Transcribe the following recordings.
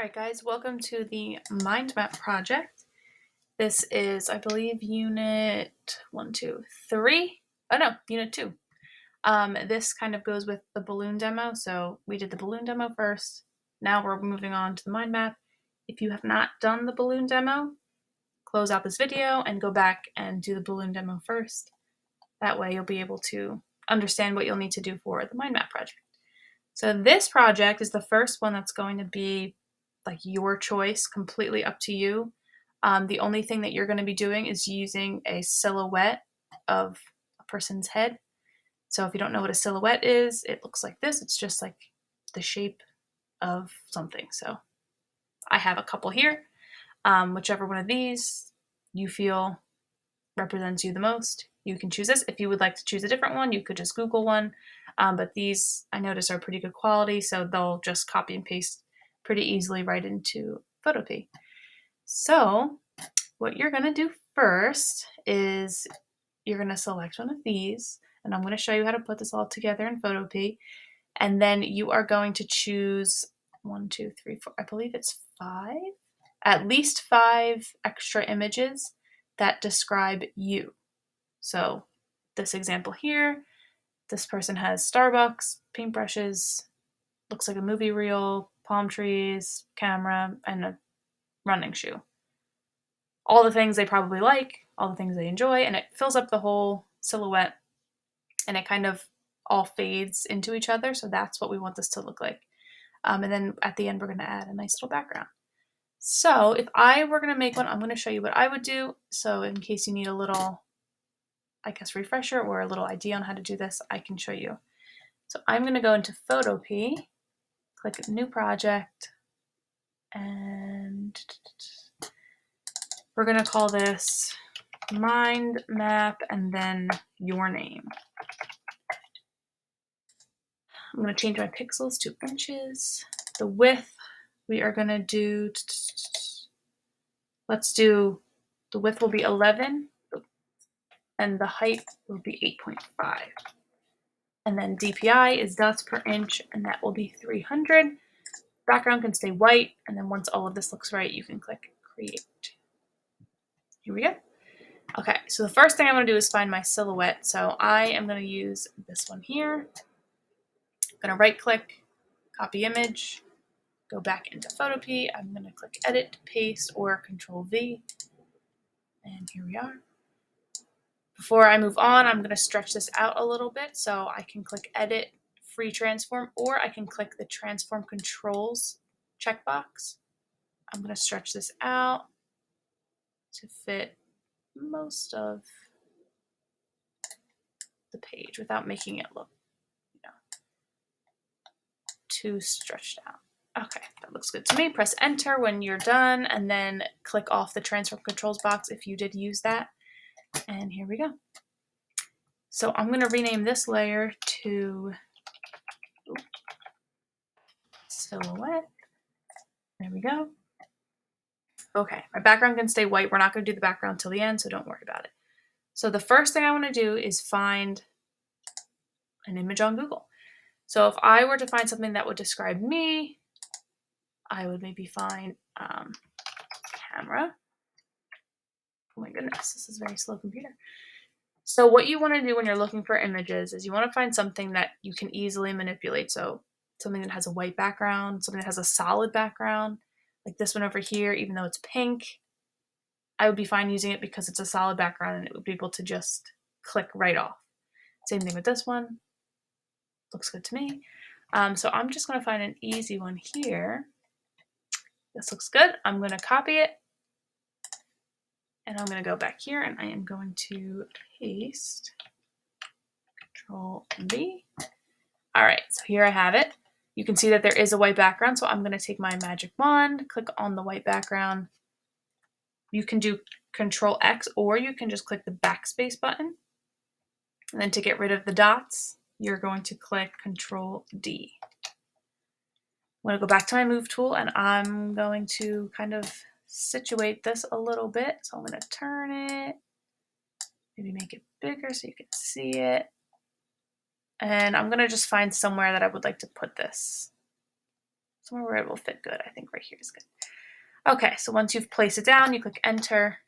Alright guys, welcome to the mind map project. This is, I believe, unit 1, 2, 3. Oh no, unit 2. This kind of goes with the balloon demo. So we did the balloon demo first. Now we're moving on to the mind map. If you have not done the balloon demo, close out this video and go back and do the balloon demo first. That way you'll be able to understand what you'll need to do for the mind map project. So this project is the first one that's going to be like your choice, completely up to you. The only thing that you're going to be doing is using a silhouette of a person's head. So if you don't know what a silhouette is, it looks like this. It's just like the shape of something. So I have a couple here. Whichever one of these you feel represents you the most, you can choose this. If you would like to choose a different one, you could just Google one. But these, I notice, are pretty good quality, so they'll just copy and paste pretty easily right into Photopea. So what you're going to do first is you're going to select one of these, and I'm going to show you how to put this all together in Photopea. And then you are going to choose 1, 2, 3, 4, I believe it's 5, at least 5 extra images that describe you. So this example here, this person has Starbucks, paintbrushes, looks like a movie reel, palm trees, camera, and a running shoe. All the things they probably like, all the things they enjoy, and it fills up the whole silhouette, and it kind of all fades into each other, so that's what we want this to look like. And then at the end, we're going to add a nice little background. So if I were going to make one, I'm going to show you what I would do. So in case you need a little, I guess, refresher or a little idea on how to do this, I can show you. So I'm going to go into Photopea, click New Project, and we're going to call this Mind Map and then your name. I'm going to change my pixels to inches. The width, we are going to do, let's do, the width will be 11 and the height will be 8.5. And then DPI is dots per inch, and that will be 300. Background can stay white, and then once all of this looks right, you can click Create. Here we go. Okay, so the first thing I'm going to do is find my silhouette. So I am going to use this one here. I'm going to right-click, copy image, go back into Photopea. I'm going to click Edit, Paste, or Control-V. And here we are. Before I move on, I'm going to stretch this out a little bit. So I can click Edit, Free Transform, or I can click the Transform Controls checkbox. I'm going to stretch this out to fit most of the page without making it look, too stretched out. Okay, that looks good to me. Press enter when you're done, and then click off the transform controls box if you did use that. And here we go. So I'm going to rename this layer to silhouette. There we go. Okay, my background can stay white. We're not going to do the background till the end, so don't worry about it. So the first thing I want to do is find an image on Google. So if I were to find something that would describe me, I would maybe find camera. Oh my goodness, this is a very slow computer. So what you want to do when you're looking for images is you want to find something that you can easily manipulate. So something that has a white background, something that has a solid background, like this one over here, even though it's pink, I would be fine using it because it's a solid background and it would be able to just click right off. Same thing with this one. Looks good to me. So I'm just going to find an easy one here. This looks good. I'm going to copy it. And I'm going to go back here and I am going to paste, Control V. All right, so here I have it. You can see that there is a white background, so I'm going to take my magic wand, click on the white background. You can do Control X, or you can just click the backspace button. And then to get rid of the dots, you're going to click Control D. I'm going to go back to my move tool and I'm going to kind of situate this a little bit. So I'm going to turn it, maybe make it bigger so you can see it. And I'm going to just find somewhere that I would like to put this. somewhere where it will fit good. I think right here is good. Okay, so once you've placed it down, you click enter,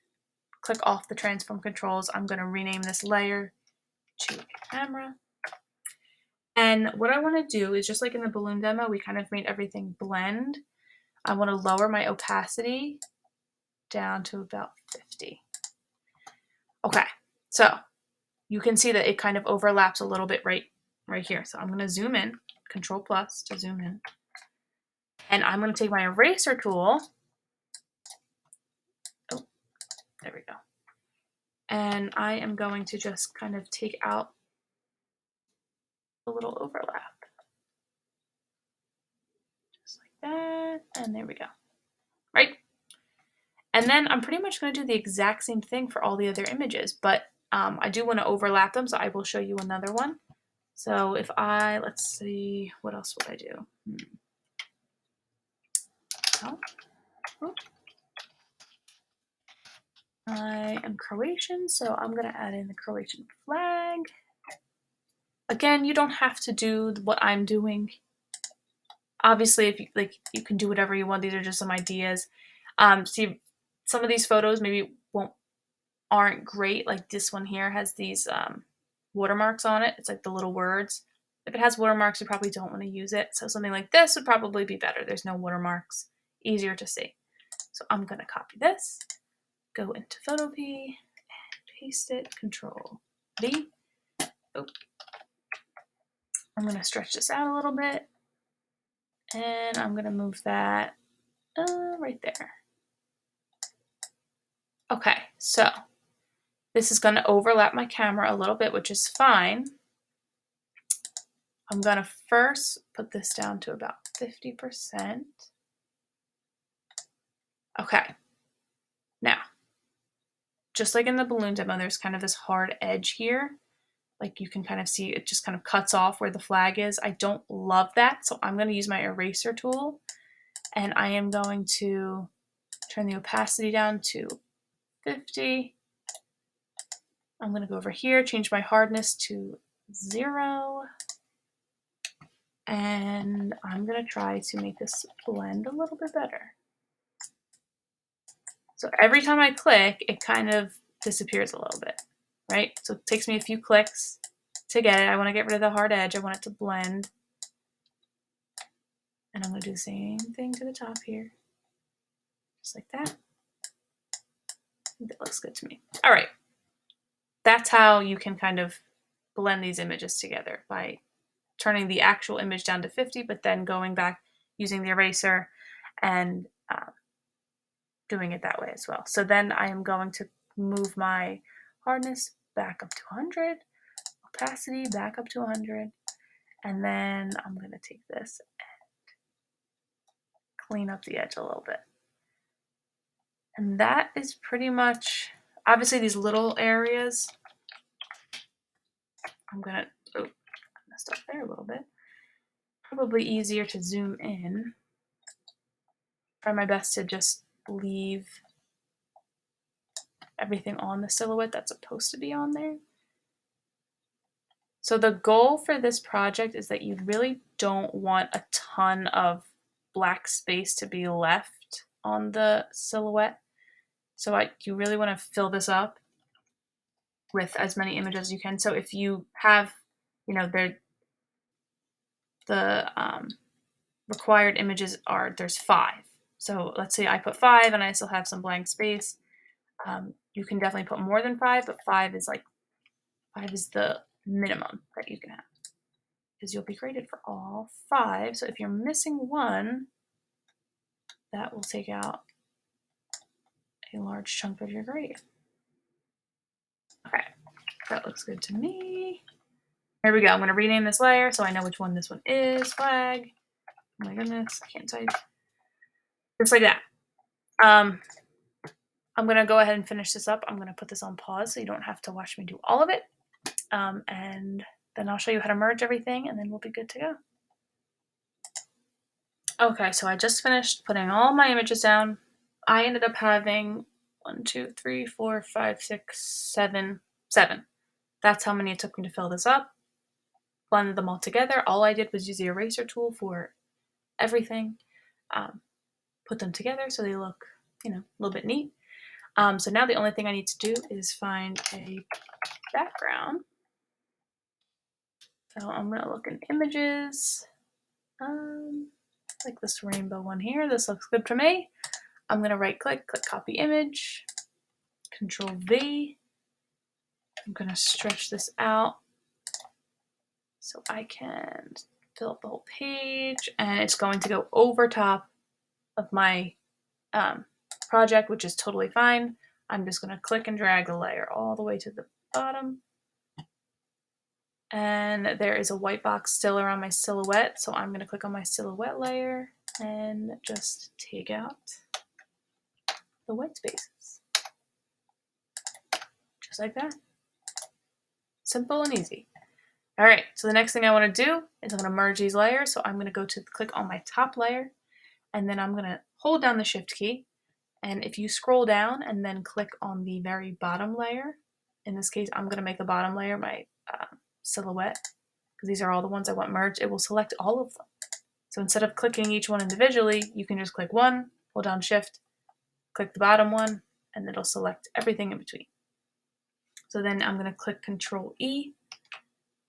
click off the transform controls. I'm going to rename this layer to camera. And what I want to do is, just like in the balloon demo, we kind of made everything blend. I want to lower my opacity down to about 50. Okay, so you can see that it kind of overlaps a little bit right here. So I'm going to zoom in, Control plus to zoom in. And I'm going to take my eraser tool. Oh, there we go. And I am going to just kind of take out a little overlap. Just like that. And there we go. Right? And then I'm pretty much going to do the exact same thing for all the other images, but I do want to overlap them, so I will show you another one. So if let's see, what else would I do? Oh. I am Croatian, so I'm going to add in the Croatian flag. Again, you don't have to do what I'm doing. Obviously, if you can do whatever you want. These are just some ideas. See, some of these photos maybe aren't great. Like this one here has these watermarks on it. It's like the little words. If it has watermarks, you probably don't want to use it. So something like this would probably be better. There's no watermarks, easier to see. So I'm going to copy this, go into Photopea, and paste it, Control V. Oh. I'm going to stretch this out a little bit, and I'm going to move that right there. Okay, so this is going to overlap my camera a little bit, which is fine. I'm going to first put this down to about 50%. Okay, now, just like in the balloon demo, there's kind of this hard edge here. Like you can kind of see it just kind of cuts off where the flag is. I don't love that, so I'm going to use my eraser tool, and I am going to turn the opacity down to 50. I'm going to go over here, change my hardness to 0, and I'm going to try to make this blend a little bit better. So every time I click, it kind of disappears a little bit, right? So it takes me a few clicks to get it. I want to get rid of the hard edge. I want it to blend. And I'm going to do the same thing to the top here. Just like that. I think that looks good to me. All right. That's how you can kind of blend these images together, by turning the actual image down to 50, but then going back using the eraser and doing it that way as well. So then I am going to move my hardness back up to 100, opacity back up to 100, and then I'm going to take this and clean up the edge a little bit. And that is pretty much, obviously these little areas, I'm going to, oh, I messed up there a little bit. Probably easier to zoom in. Try my best to just leave everything on the silhouette that's supposed to be on there. So the goal for this project is that you really don't want a ton of black space to be left on the silhouette. So you really want to fill this up with as many images as you can. So if you have, the required images there's 5. So let's say I put 5 and I still have some blank space. You can definitely put more than 5, but 5 is the minimum that you can have, because you'll be graded for all 5. So if you're missing one, that will take out a large chunk of your grade. Okay, that looks good to me. Here we go. I'm going to rename this layer so I know which one this one is. Flag. Oh my goodness, I can't type. Just like that. I'm going to go ahead and finish this up. I'm going to put this on pause so you don't have to watch me do all of it. And then I'll show you how to merge everything, and then we'll be good to go. Okay, so I just finished putting all my images down. I ended up having 1, 2, 3, 4, 5, 6, 7. That's how many it took me to fill this up. Blended them all together. All I did was use the eraser tool for everything. put them together so they look, a little bit neat. So now the only thing I need to do is find a background. So I'm going to look in images, like this rainbow one here. This looks good to me. I'm going to right click copy image, Control V. I'm going to stretch this out so I can fill up the whole page, and it's going to go over top of my project, which is totally fine. I'm just going to click and drag the layer all the way to the bottom. And there is a white box still around my silhouette, so I'm going to click on my silhouette layer and just take out the white spaces. Just like that. Simple and easy. All right, so the next thing I want to do is I'm going to merge these layers. So I'm going to go to click on my top layer, and then I'm going to hold down the Shift key. And if you scroll down and then click on the very bottom layer, in this case, I'm going to make the bottom layer my silhouette, because these are all the ones I want merged. It will select all of them. So instead of clicking each one individually, you can just click one, hold down Shift, click the bottom one, and it'll select everything in between. So then I'm going to click Control E,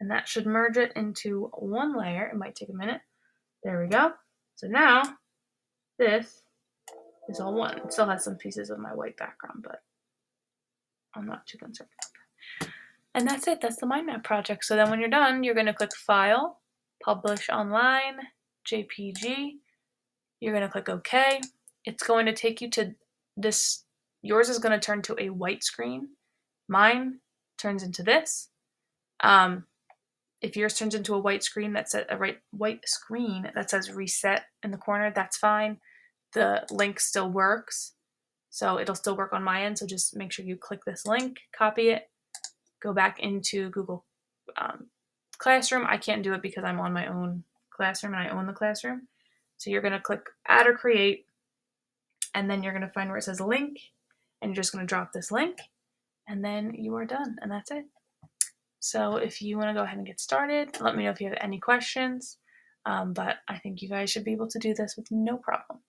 and that should merge it into one layer. It might take a minute. There we go. So now this is all one. It still has some pieces of my white background, but I'm not too concerned about that. And that's it. That's the mind map project. So then when you're done, you're going to click File, Publish Online, JPG. You're going to click OK. It's going to take you to this. Yours is going to turn to a white screen. Mine turns into this. If yours turns into a white screen that says reset in the corner, that's fine. The link still works, so it'll still work on my end. So just make sure you click this link, copy it, go back into Google Classroom. I can't do it because I'm on my own classroom and I own the classroom. So you're going to click Add or Create, and then you're going to find where it says link, and you're just going to drop this link, and then you are done, and that's it. So if you want to go ahead and get started, let me know if you have any questions. But I think you guys should be able to do this with no problem.